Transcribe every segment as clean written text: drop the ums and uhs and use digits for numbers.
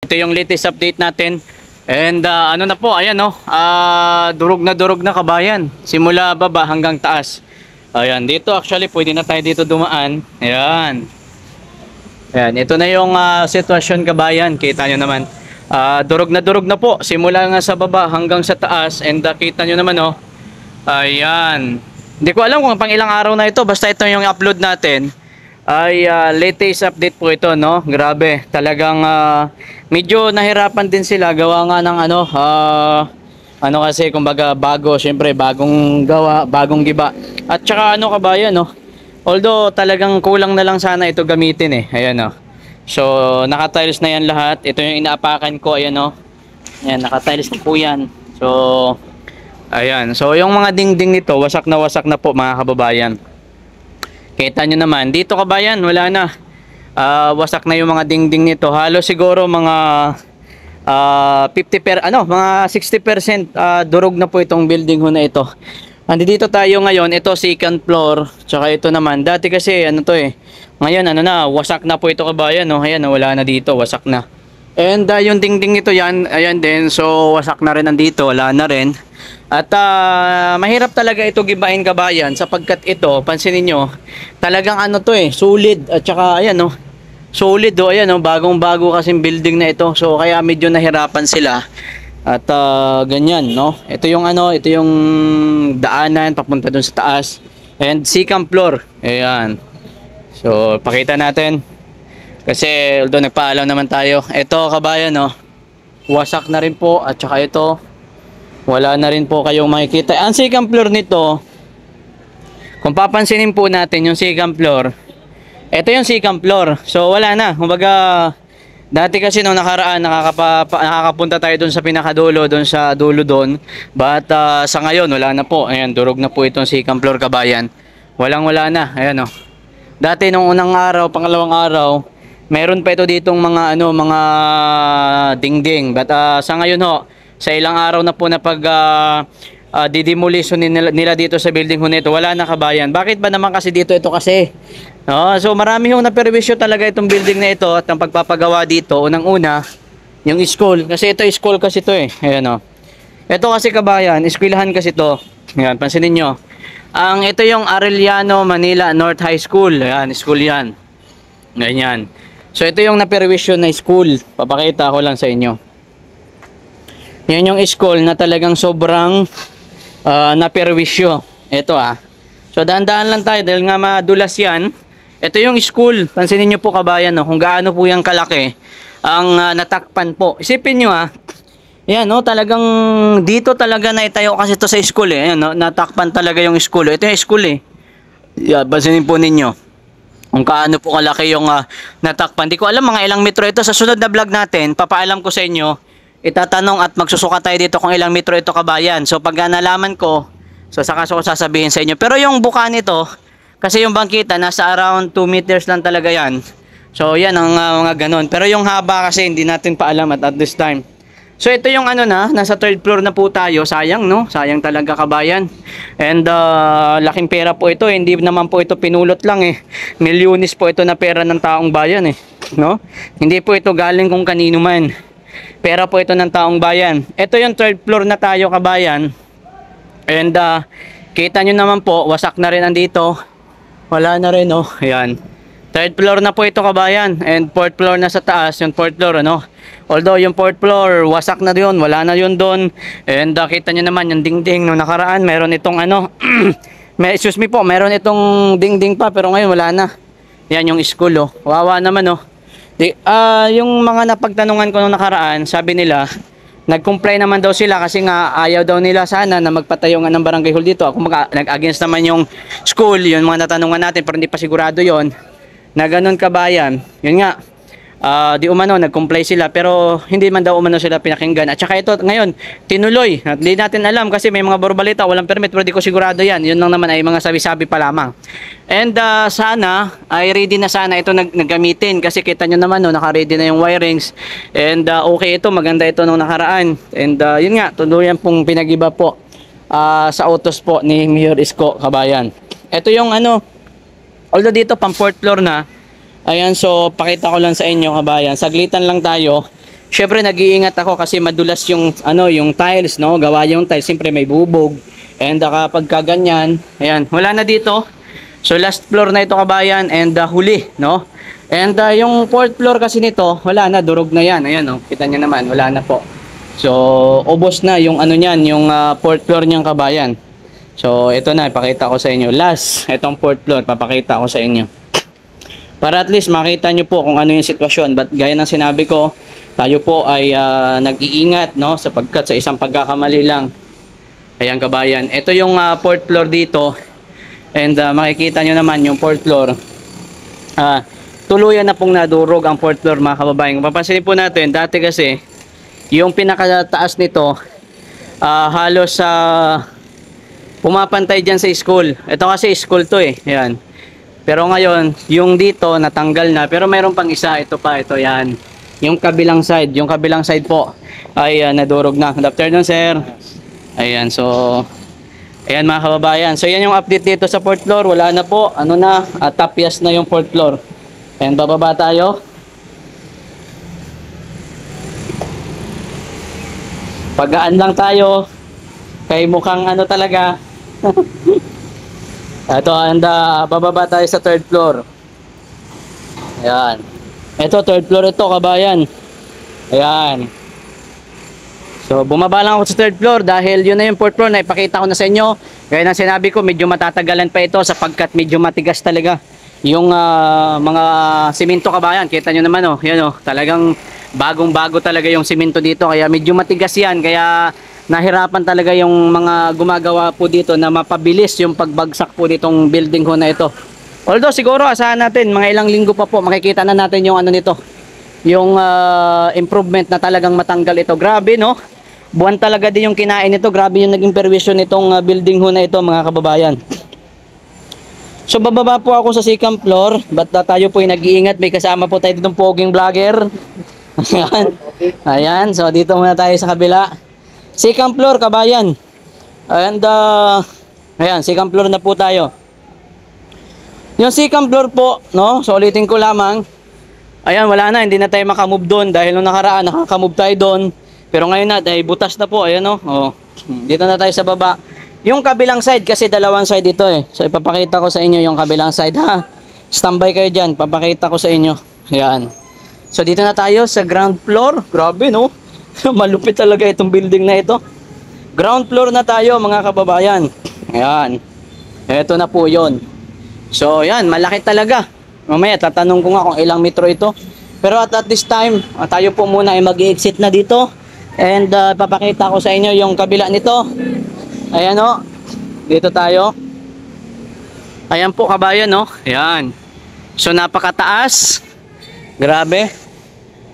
Ito yung latest update natin. And ano na po, ayan no, durog na kabayan. Simula baba hanggang taas. Ayan, dito actually pwede na tayo dito dumaan. Ayan. Ayan, ito na yung sitwasyon kabayan. Kita nyo naman. Durog na po. Simula nga sa baba hanggang sa taas. And kita nyo naman oh. Ayan. Hindi ko alam kung pang ilang araw na ito. Basta ito yung upload natin. Ay latest update po ito no. Grabe, talagang medyo nahirapan din sila gawa nga ng ano kasi kumbaga bago, syempre bagong gawa, bagong giba. At saka ano kabayan no. Although talagang kulang na lang sana ito gamitin ayan no. So naka-tiles na yan lahat. Ito yung inaapakan ko, ayan no. Ayan, naka-tiles na po yan. So ayan, so yung mga dingding nito wasak na po mga kababayan. Kita nyo naman, dito kabayan, wala na. Wasak na yung mga dingding nito. Halos siguro mga mga 60% durog na po itong building ho na ito. Dito tayo ngayon, ito second floor, tsaka ito naman. Dati kasi ano to ngayon ano na, wasak na po ito kabayan, no. Ayan, wala na dito, wasak na. And yung dingding nito yan, ayan din, so wasak na rin nandito, wala na rin. At mahirap talaga ito gibain kabayan sapagkat ito, pansinin nyo, talagang ano to solid at saka ayan no, solid ayan no, bagong bago kasing building na ito. So kaya medyo nahirapan sila. At ganyan no. Ito yung ano, ito yung daanan papunta dun sa taas. And second floor. Ayan. So pakita natin. Kasi although nagpaalam naman tayo. Ito kabayan no, wasak na rin po at saka ito wala na rin po kayong makikita. Ang second floor nito, kung papansinin po natin yung second floor, ito yung second floor. So wala na. Kumbaga, dati kasi nung nakaraan, nakakapunta tayo dun sa pinakadulo, dun sa dulo dun. But sa ngayon, wala na po. Ayan, durog na po itong second floor kabayan. Wala na. Ayan o. Dati nung unang araw, pangalawang araw, meron pa ito ditong mga mga dingding. But sa ngayon ho, sa ilang araw na po na pag didemolition nila dito sa building ho nito, wala na kabayan. Bakit ba naman kasi dito? Ito kasi so marami yung naperwisyo talaga itong building na ito at ang pagpapagawa dito. Unang-una yung school, kasi ito school kasi ito ayan o. Ito kasi kabayan, eskwelahan kasi ito. Ayan, pansinin nyo. Ito yung Arellano Manila North High School. Ayan, school yan. Ganyan. So ito yung naperwisyo na school. Papakita ko lang sa inyo. Yan yung school na talagang sobrang naperwisyo. Ito So daan-daan lang tayo dahil nga madulas yan. Ito yung school. Pansinin nyo po kabayan kung gaano po yung kalaki ang natakpan po. Isipin nyo yan talagang dito talaga naitayo kasi ito sa school Ayan, natakpan talaga yung school. Ito yung school Yan, pansinin po ninyo kung kaano po kalaki yung natakpan. Di ko alam mga ilang metro ito. Sa sunod na vlog natin, papaalam ko sa inyo. Itatanong at magsusuka tayo dito kung ilang metro ito kabayan. So pag nalaman ko, so saka ko sasabihin sa inyo. Pero yung buka nito, kasi yung bangkita nasa around 2 meters lang talaga yan. So yan ang mga ganon. Pero yung haba kasi hindi natin paalam at this time. So ito yung nasa third floor na po tayo. Sayang no, sayang talaga kabayan. And laking pera po ito, hindi naman po ito pinulot lang Milyones po ito na pera ng taong bayan no? Hindi po ito galing kung kanino man. Pera po ito ng taong bayan. Ito yung third floor na tayo kabayan. And kita nyo naman po, wasak na rin andito. Wala na rin Ayan. Third floor na po ito kabayan. And fourth floor na sa taas. Yung fourth floor Although yung fourth floor, wasak na yun. Wala na yun doon. And kita nyo naman yung dingding nung nakaraan. Meron itong excuse me po, meron itong dingding pa. Pero ngayon wala na. Yan yung school Wawa naman yung mga napagtanungan ko nung nakaraan, sabi nila, nag-comply naman daw sila kasi nga ayaw daw nila sana na magpatayo nga ng barangay hall dito. Ako nag-against naman yung school, yung mga natanungan natin pero hindi pa sigurado yon na ganun kabayan. Yun nga, di umano nag-comply sila pero hindi man daw umano sila pinakinggan. At saka ito ngayon tinuloy, at di natin alam kasi may mga borbalita walang permit pero di ko sigurado yan. Yun lang naman ay mga sabi-sabi pa lamang. And sana ay ready na sana ito naggamitin kasi kita nyo naman naka-ready na yung wirings. And okay ito, maganda ito nung nakaraan. And yun nga, tuluyan pong pinagiba po sa autos po ni Mayor Isko kabayan. Ito yung although dito pang fourth floor na. Ayan, so pakita ko lang sa inyo kabayan. Saglitan lang tayo. Syempre nag-iingat ako kasi madulas yung yung tiles, no? Gawa yung tiles, siyempre may bubog. And kapag kaganyan, ayan, wala na dito. So last floor na ito kabayan and huli, no? And yung fourth floor kasi nito, wala na, durog na yan. Ayan, oh, kita niyo naman, wala na po. So ubos na yung niyan, yung fourth floor niyang kabayan. So ito na, ipakita ko sa inyo. Last, itong fourth floor, papakita ko sa inyo. Para at least makita nyo po kung ano yung sitwasyon. But gaya ng sinabi ko, tayo po ay nag-iingat, no? Sapagkat sa isang pagkakamali lang. Ayan kabayan. Ito yung fourth floor dito. And makikita nyo naman yung fourth floor. Tuluyan na pong nadurog ang fourth floor mga kababayan. Papansin po natin, dati kasi, yung pinakataas nito, halos pumapantay dyan sa school. Ito kasi school to eh. Ayan. Pero ngayon, yung dito natanggal na, pero mayroon pang isa, ito pa, ito yan. Yung kabilang side po ay nadurog na. Good afternoon, sir. Ayan, so ayan mga kababayan. So yan yung update dito sa fourth floor. Wala na po, tapyas na yung fourth floor. Ayan, bababa tayo. Pagaan lang tayo. Kay mukhang talaga. Ito, and bababa tayo sa third floor. Ayan. Ito, third floor ito, kabayan. Ayan. So, bumaba lang ako sa third floor dahil yun na yung fourth floor na ipakita ko na sa inyo. Gaya ng sinabi ko, medyo matatagalan pa ito sapagkat medyo matigas talaga. Yung mga simento kabayan, kita nyo naman oh. Yan oh, talagang bagong-bago talaga yung simento dito. Kaya medyo matigas yan. Kaya nahirapan talaga yung mga gumagawa po dito na mapabilis yung pagbagsak po ditong building ho na ito. Although siguro asahan natin mga ilang linggo pa po makikita na natin yung nito, yung improvement na talagang matanggal ito. Grabe no, buwan talaga din yung kinain nito. Grabe yung naging perwisyo nitong building ho na ito mga kababayan. So bababa po ako sa second floor, but tayo po ay nag-iingat. May kasama po tayo ditong poging vlogger. Ayan. Ayan, so dito muna tayo sa kabila. Second floor kabayan. And ayan, second floor na po tayo. Yung second floor po, no? So ulitin ko lamang. Ayan, wala na, hindi na tayo makamove doon dahil nung nakaraan nakakamove tayo doon. Pero ngayon na dahil butas na po, ayan no. Oh. Dito na tayo sa baba. Yung kabilang side kasi dalawang side ito eh. So ipapakita ko sa inyo yung kabilang side ha. Standby kayo diyan, papakita ko sa inyo. Ayan. So dito na tayo sa ground floor. Grabe no. Malupit talaga itong building na ito. Ground floor na tayo mga kababayan. Ayan. Ito na po yon. So yan, malaki talaga. Mamaya tatanong ko nga kung ilang metro ito. Pero at this time, tayo po muna ay mag-exit na dito. And papakita ko sa inyo yung kabila nito. Ayan o. Dito tayo. Ayan po kabayan o. Ayan. So napakataas. Grabe.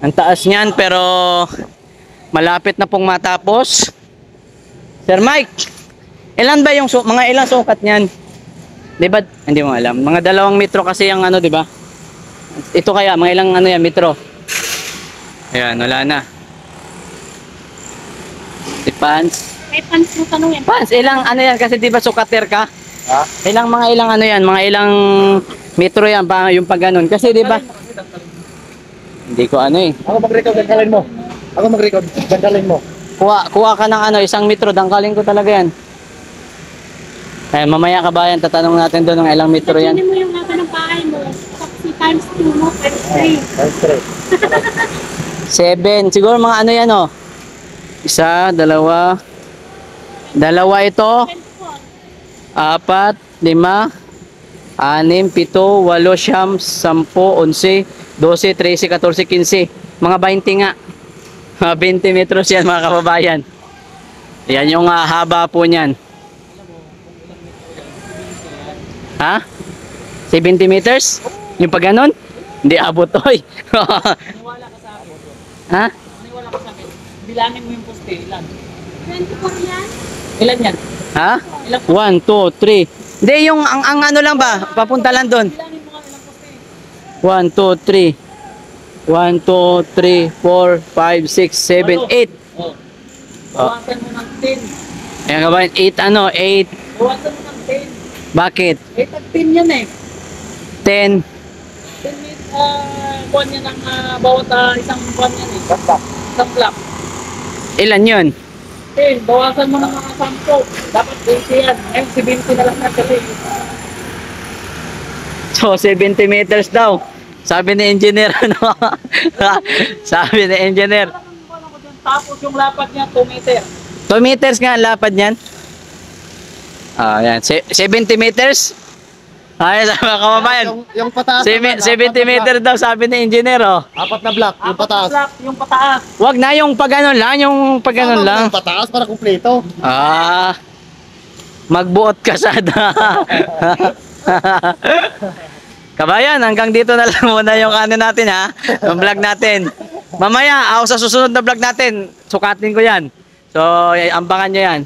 Ang taas niyan pero malapit na pong matapos. Sir Mike, ilan ba yung mga ilang sukat niyan? 'Di ba? Hindi mo alam. Mga 2 metro kasi yung di ba? Ito kaya mga ilang yan metro. Ayan, wala na. Si Pans. May pants mo tanong yan. Pans, ilang yan kasi 'di ba sukater ka? Ha? Ilang yan, mga ilang metro yan pa yung pag ganun kasi 'di ba? Hindi ko eh. Ako mag-record, dangkalin mo. Ako mag-record, dangkalin mo. Kuha ka ng 1 metro, dangkalin ko talaga yan. Mamaya kabayan, tatanong natin doon ng ilang metro yan. Pagkainin mo yung lata ng bahay mo, tapos times 2 mo, times 3. 7, siguro mga yan oh. 1, 2, 2 ito. 4, 5, 6, 7, 8, 8, 9, 10, 11, 11, 12, 13, 14, 15. Mga 20 nga. 20 metros yan mga kababayan. Yan yung haba po niyan. Ha? 70 meters? Yung pag ganon? Hindi abot oy. Maniwala ka sa akin. Ha? Maniwala ka sa akin. Bilangin mo yung poste, ilan? 24 yan? Ilan yan? Ha? 1, 2, 3. Hindi yung ang lang ba? Papunta lang doon. Bilangin mo nga ilang poste. 1, 2, 3. 1, 2, 3, 4, 5, 6, 7, 8. Oh. Bawasan mo ng 10. Ayan kabayan, 8 8. Bawasan mo ng 10. Bakit? 8 at 10 yan eh. 10. 10 buwan yan ang bawat isang buwan yan eh. Basta. Isang block. Ilan yun? 10, bawasan mo ng mga 10. Dapat 20 yan. Ngayon, 70 na lang natin. So, 70 meters daw. Sabi ni engineer, ano? Sabi ni engineer. Tapos yung lapad niya, 2 meter. 2 meters nga ang lapad niyan. Ah, yan. 70 meters? Ay, sa mga kababayan. Yung pataas. 70 meter daw, sabi ni engineer, oh. Apat na block, yung pataas. Block, yung pataas. Wag na yung pag-ano lang, yung pag-ano lang. Yung pataas para kumpleto. Ah, magbuot ka sada. Kabayan, hanggang dito na lang muna yung ano natin ha, yung vlog natin. Mamaya, ako sa susunod na vlog natin, sukatin ko yan. So, ambangan nyo yan.